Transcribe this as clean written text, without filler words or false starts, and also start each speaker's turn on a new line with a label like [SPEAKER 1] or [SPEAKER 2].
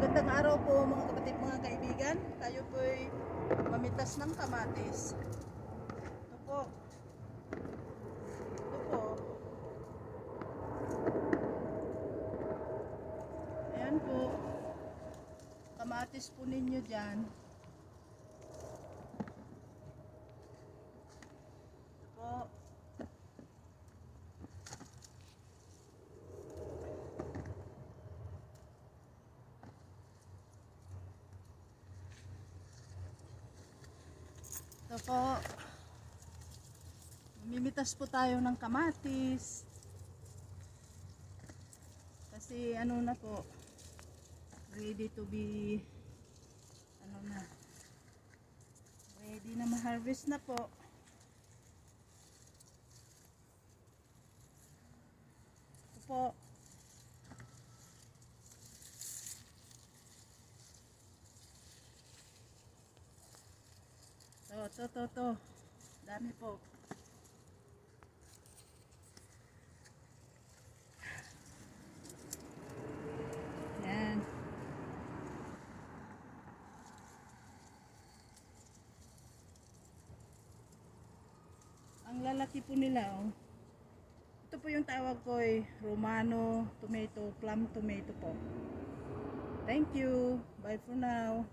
[SPEAKER 1] Magandang araw po mga kapatid, mga kaibigan. Tayo po'y mamitas ng kamatis. Ito po. Ito po. Ayan po. Kamatis po ninyo dyan. Ito po. Ito po, mimitas po tayo ng kamatis kasi ano na po, ready to be, ano na, ready na ma-harvest na po. Ito po. To. Dami po. Yan. Ang lalaki po nila, oh. Ito po yung tawag ko ay Romano tomato, plum tomato po. Thank you. Bye for now.